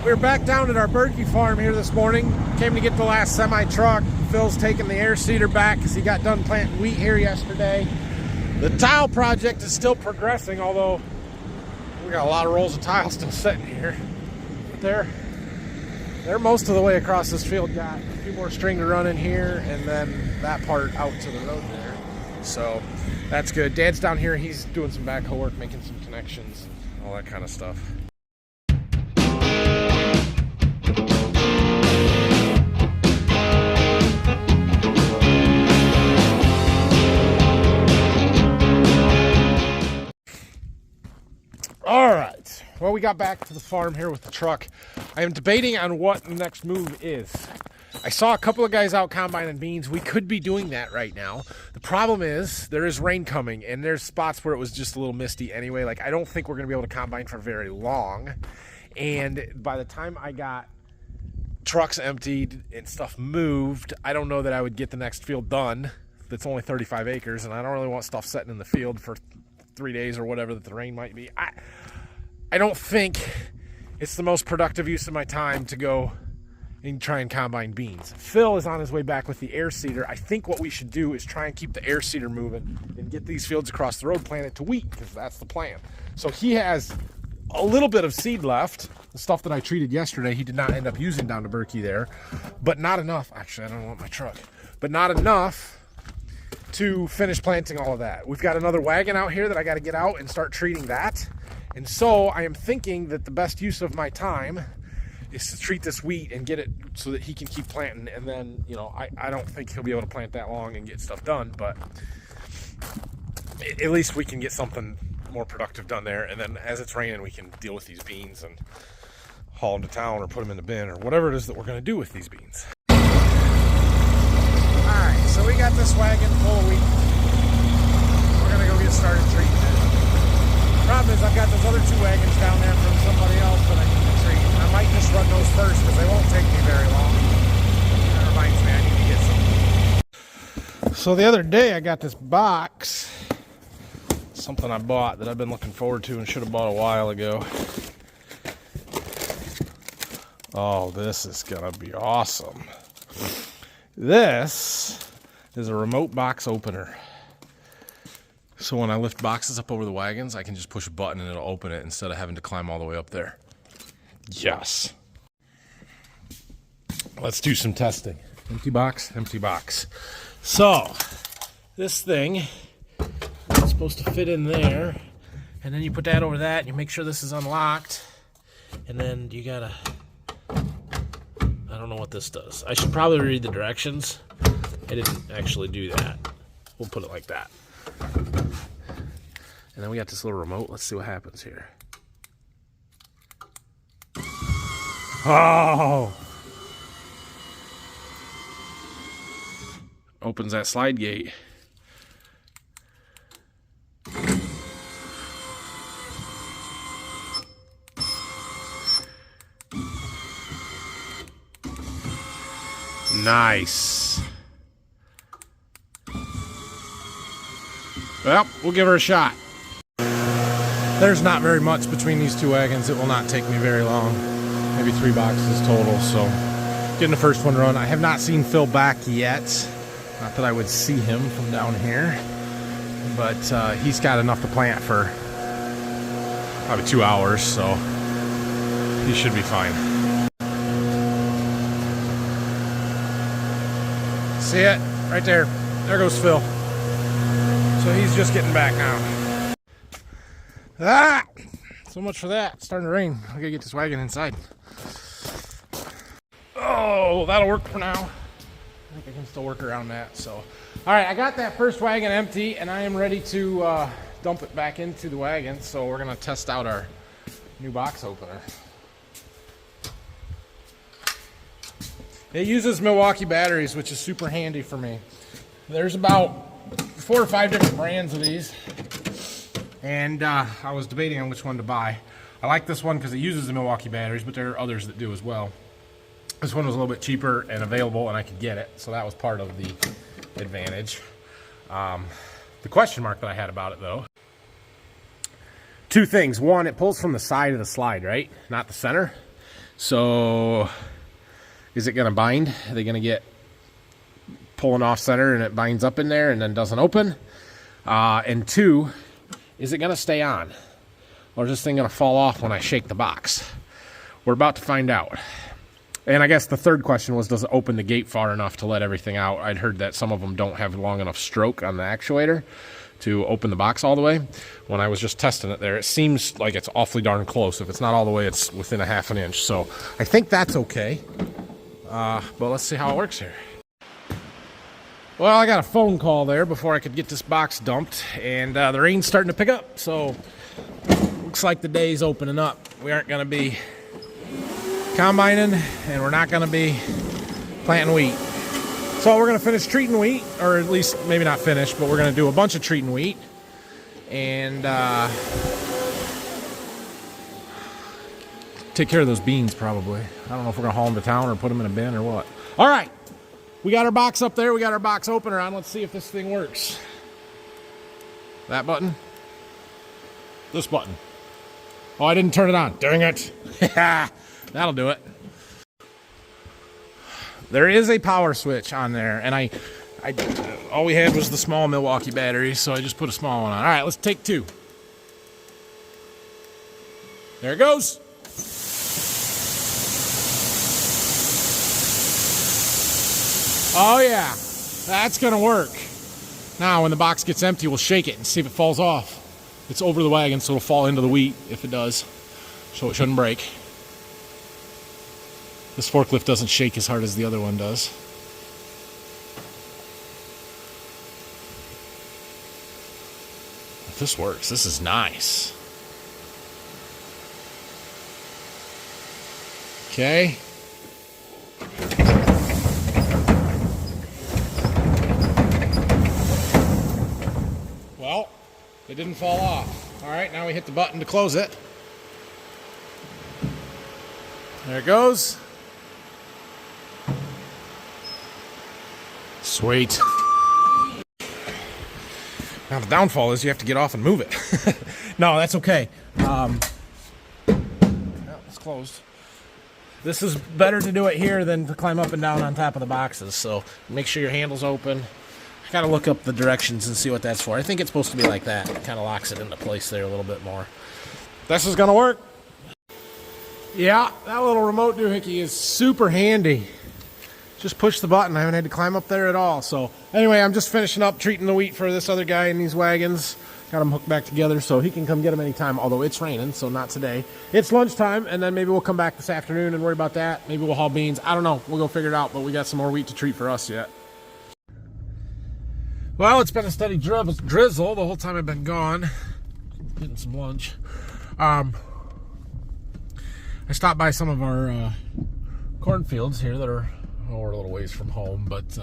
We're back down at our Berkey farm here this morning. Came to get the last semi-truck. Phil's taking the air seeder back because he got done planting wheat here yesterday. The tile project is still progressing, although we got a lot of rolls of tile still sitting here. But they're most of the way across this field. Got a few more string to run in here, and then that part out to the road there. So that's good. Dad's down here. He's doing some backhoe work, making some connections and all that kind of stuff. All right, well, we got back to the farm here with the truck. I am debating on what the next move is. I saw a couple of guys out combining beans. We could be doing that right now. The problem is there is rain coming, and there's spots where it was just a little misty anyway. Like, I don't think we're going to be able to combine for very long. And by the time I got trucks emptied and stuff moved, I don't know that I would get the next field done. That's only 35 acres, and I don't really want stuff sitting in the field for 3 days or whatever that the rain might be. I don't think it's the most productive use of my time to go and try and combine beans. Phil is on his way back with the air seeder. I think what we should do is try and keep the air seeder moving and get these fields across the road planted to wheat, because that's the plan. So he has a little bit of seed left. The stuff that I treated yesterday, he did not end up using down to Berkey there, but not enough. Actually, I don't want my truck, but not enough to finish planting all of that. We've got another wagon out here that I got to get out and start treating that. And so I am thinking that the best use of my time is to treat this wheat and get it so that he can keep planting. And then, you know, I don't think he'll be able to plant that long and get stuff done, but at least we can get something more productive done there. And then as it's raining, we can deal with these beans and haul them to town or put them in the bin or whatever it is that we're going to do with these beans. All right, so we got this wagon full of wheat. We're going to go get started treating it. The problem is I've got those other 2 wagons down there from somebody else that I need to treat. I might just run those first because they won't take me very long. That reminds me, I need to get some. So the other day I got this box. Something I bought that I've been looking forward to and should have bought a while ago. Oh, this is gonna be awesome. This is a remote box opener. So when I lift boxes up over the wagons, I can just push a button and it'll open it instead of having to climb all the way up there. Yes. Let's do some testing. Empty box, empty box. So this thing is supposed to fit in there, and then you put that over that and you make sure this is unlocked, and then you gotta, I don't know what this does. I should probably read the directions. I didn't actually do that. We'll put it like that. And then we got this little remote. Let's see what happens here. Oh! Opens that slide gate. Nice. Well, we'll give her a shot. There's not very much between these 2 wagons. It will not take me very long. Maybe 3 boxes total, so getting the first one run. I have not seen Phil back yet. Not that I would see him from down here, but he's got enough to plant for probably 2 hours, so he should be fine. See it? Right there. There goes Phil. So he's just getting back now. Ah! So much for that. It's starting to rain. I gotta get this wagon inside. Oh, that'll work for now. I think I can still work around that. So, all right, I got that first wagon empty, and I am ready to dump it back into the wagon. So we're gonna test out our new box opener. It uses Milwaukee batteries, which is super handy for me. There's about 4 or 5 different brands of these, and I was debating on which one to buy. I like this one because it uses the Milwaukee batteries, but there are others that do as well. This one was a little bit cheaper and available, and I could get it, so that was part of the advantage. The question mark that I had about it, though, 2 things. One, it pulls from the side of the slide, right? Not the center. So is it going to bind? Are they going to get pulling off center and it binds up in there and then doesn't open? And 2, is it going to stay on? Or is this thing going to fall off when I shake the box? We're about to find out. And I guess the third question was, does it open the gate far enough to let everything out? I'd heard that some of them don't have long enough stroke on the actuator to open the box all the way. When I was just testing it there, it seems like it's awfully darn close. If it's not all the way, it's within a half an inch. So I think that's okay. But let's see how it works here. Well, I got a phone call there before I could get this box dumped, and the rain's starting to pick up. So looks like the day's opening up. We aren't going to be combining, and we're not going to be planting wheat. So we're going to finish treating wheat, or at least maybe not finish, but we're going to do a bunch of treating wheat. And take care of those beans probably. I don't know if we're going to haul them to town or put them in a bin or what. All right. We got our box up there. We got our box opener on. Let's see if this thing works. That button. This button. Oh, I didn't turn it on. Dang it. That'll do it. There is a power switch on there, and I all we had was the small Milwaukee battery, so I just put a small one on. All right, let's take 2. There it goes. Oh yeah, that's gonna work. Now when the box gets empty, we'll shake it and see if it falls off. It's over the wagon, so it'll fall into the wheat if it does, so it shouldn't break. This forklift doesn't shake as hard as the other one does. If this works, this is nice. Okay. Well, it didn't fall off. All right, now we hit the button to close it. There it goes. Sweet. Now the downfall is you have to get off and move it. No, that's okay. Well, it's closed. This is better to do it here than to climb up and down on top of the boxes. So make sure your handle's open. I gotta look up the directions and see what that's for. I think it's supposed to be like that. It kind of locks it into place there a little bit more. This is gonna work. Yeah, that little remote doohickey is super handy. Just push the button. I haven't had to climb up there at all. So anyway, I'm just finishing up treating the wheat for this other guy in these wagons. Got them hooked back together so he can come get them anytime, although it's raining, so not today. It's lunchtime, and then maybe we'll come back this afternoon and worry about that. Maybe we'll haul beans. I don't know. We'll go figure it out, but we got some more wheat to treat for us yet. Well, it's been a steady drizzle the whole time I've been gone. Getting some lunch. I stopped by some of our cornfields here that are, we're a little ways from home, but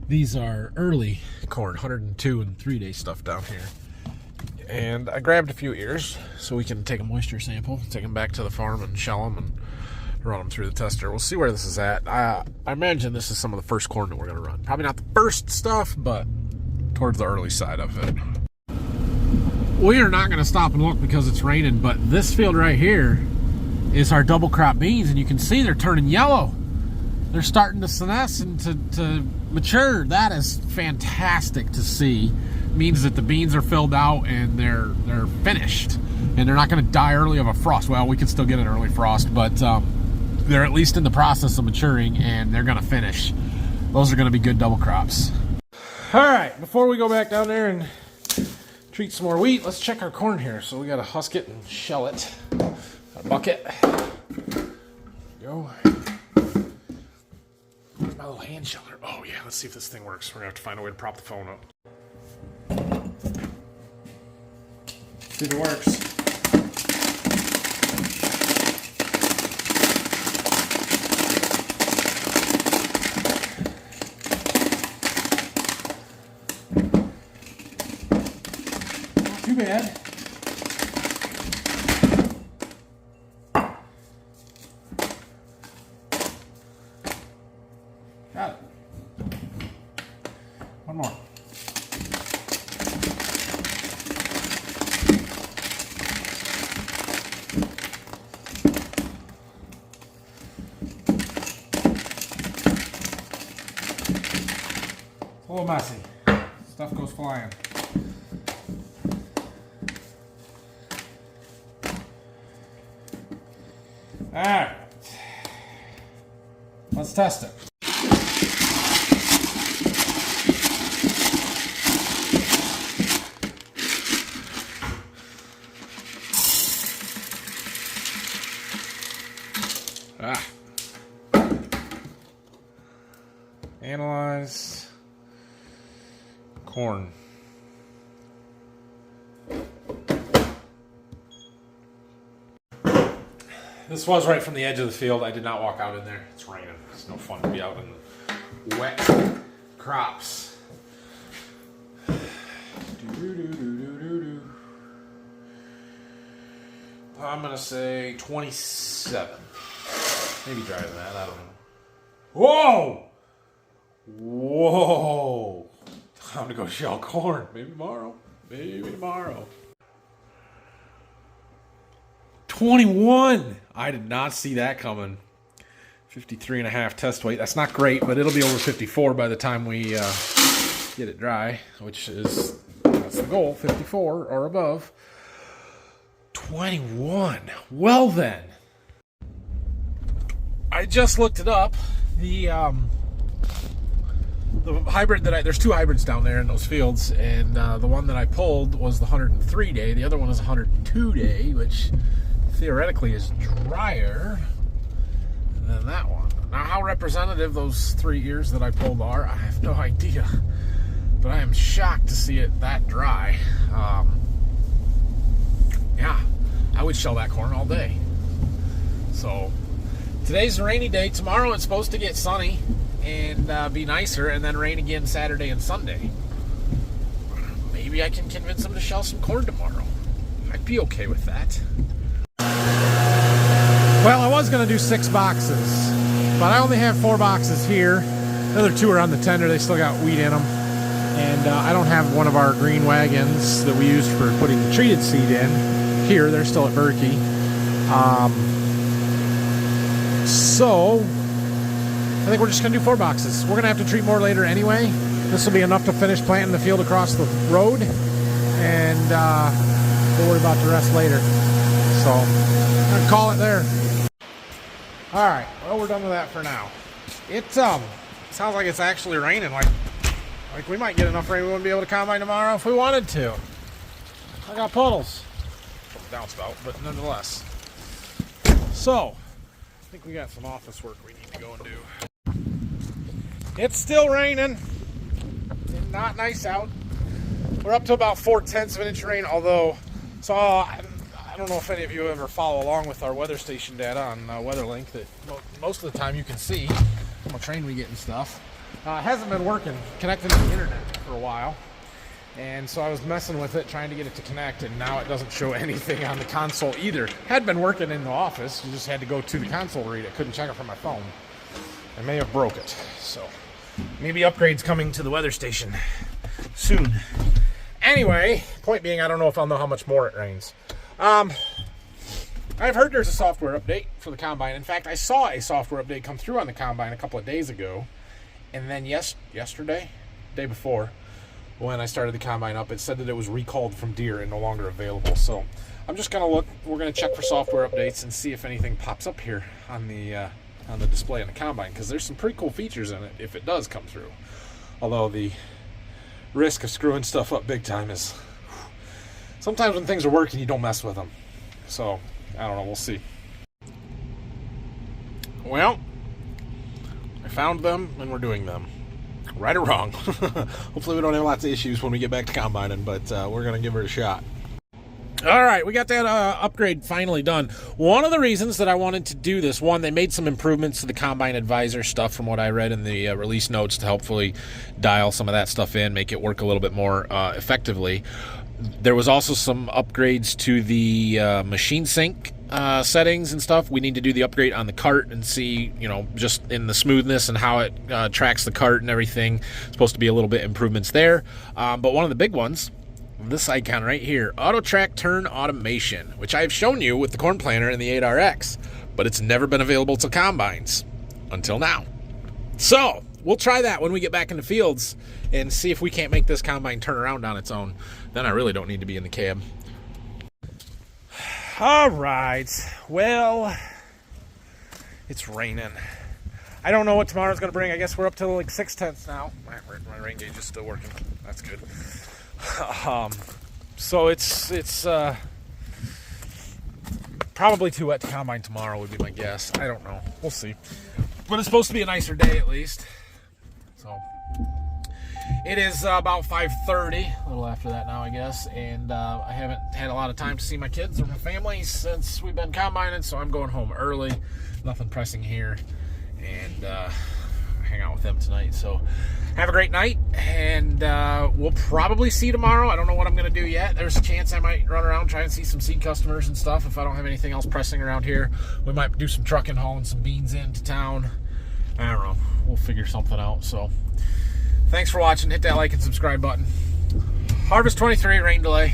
these are early corn, 102 and 3-day stuff down here. And I grabbed a few ears so we can take a moisture sample, take them back to the farm and shell them and run them through the tester. We'll see where this is at. I imagine this is some of the first corn that we're going to run. Probably not the first stuff, but towards the early side of it. We are not going to stop and look because it's raining, but this field right here is our double crop beans, and you can see they're turning yellow. They're starting to senesce and to mature. That is fantastic to see. It means that the beans are filled out and they're finished, and they're not going to die early of a frost. Well, we can still get an early frost, but they're at least in the process of maturing, and they're going to finish. Those are going to be good double crops. All right, before we go back down there and treat some more wheat, let's check our corn here. So we got to husk it and shell it. Got a bucket. There we go. Where's my little hand sheller? Oh yeah, let's see if this thing works. We're gonna have to find a way to prop the phone up. See if it works. Not too bad. Got it. One more. little messy. Stuff goes flying. All right. Let's test it. Analyze corn. This was right from the edge of the field. I did not walk out in there. It's raining. It's no fun to be out in the wet crops. I'm going to say 27. Maybe drier than that. I don't know. Whoa! Whoa! Time to go shell corn. Maybe tomorrow. Maybe tomorrow. 21! I did not see that coming. 53.5 test weight. That's not great, but it'll be over 54 by the time we get it dry, which is, that's the goal, 54 or above. 21. Well then. I just looked it up. The hybrid that there's two hybrids down there in those fields, and the one that I pulled was the 103 day. The other one is 102 day, which theoretically is drier than that one. Now, how representative those 3 ears that I pulled are, I have no idea. But I am shocked to see it that dry. Yeah, I would shell that corn all day. So, today's a rainy day. Tomorrow it's supposed to get sunny and be nicer, and then rain again Saturday and Sunday. Maybe I can convince them to shell some corn tomorrow. I'd be okay with that. Well, I was going to do 6 boxes, but I only have 4 boxes here. The other 2 are on the tender. They still got wheat in them. And I don't have one of our green wagons that we used for putting the treated seed in here. They're still at Berkey. So I think we're just going to do 4 boxes. We're going to have to treat more later anyway. This will be enough to finish planting the field across the road. And we'll worry about the rest later. So I'm going to call it there. All right, well, we're done with that for now. It sounds like it's actually raining. Like we might get enough rain we wouldn't be able to combine tomorrow if we wanted to. I got puddles. Downspout, but nonetheless. So, I think we got some office work we need to go and do. It's still raining. It's not nice out. We're up to about 4/10 of an inch of rain, although, so I don't know if any of you ever follow along with our weather station data on WeatherLink that most of the time you can see how much rain we get and stuff. It hasn't been working, connecting to the internet for a while. And so I was messing with it, trying to get it to connect, and now it doesn't show anything on the console either. Had been working in the office, you just had to go to the console to read it. Couldn't check it from my phone. I may have broke it. So maybe upgrades coming to the weather station soon. Anyway, point being, I don't know if I'll know how much more it rains. I've heard there's a software update for the Combine. In fact, I saw a software update come through on the Combine a couple of days ago. And then yesterday, day before, when I started the Combine up, it said that it was recalled from Deere and no longer available. So I'm just going to look. We're going to check for software updates and see if anything pops up here on the display on the Combine, because there's some pretty cool features in it if it does come through. Although the risk of screwing stuff up big time is... Sometimes when things are working, you don't mess with them. So, I don't know. We'll see. Well, I found them, and we're doing them. Right or wrong. Hopefully we don't have lots of issues when we get back to combining, but we're going to give it a shot. All right, we got that upgrade finally done. One of the reasons that I wanted to do this, one, they made some improvements to the Combine Advisor stuff from what I read in the release notes to hopefully dial some of that stuff in, make it work a little bit more effectively. There was also some upgrades to the machine sync settings and stuff. We need to do the upgrade on the cart and see, just in the smoothness and how it tracks the cart and everything. Supposed to be a little bit improvements there. But one of the big ones, this icon right here, Auto Track Turn Automation, which I've shown you with the corn planter and the 8RX, but it's never been available to combines until now. So we'll try that when we get back in the fields and see if we can't make this combine turn around on its own. Then I really don't need to be in the cab. All right. Well, it's raining. I don't know what tomorrow's going to bring. I guess we're up to like 6/10 now. My rain gauge is still working. That's good. So it's probably too wet to combine tomorrow would be my guess. I don't know. We'll see. But it's supposed to be a nicer day at least. So it is about 5:30, a little after that now, I guess. And I haven't had a lot of time to see my kids or my family since we've been combining, so I'm going home early. Nothing pressing here. And hang out with them tonight. So have a great night, and we'll probably see you tomorrow. I don't know what I'm going to do yet. There's a chance I might run around, try and see some seed customers and stuff if I don't have anything else pressing around here. We might do some trucking, hauling some beans into town. I don't know. We'll figure something out. So thanks for watching. Hit that like and subscribe button. Harvest 23, rain delay.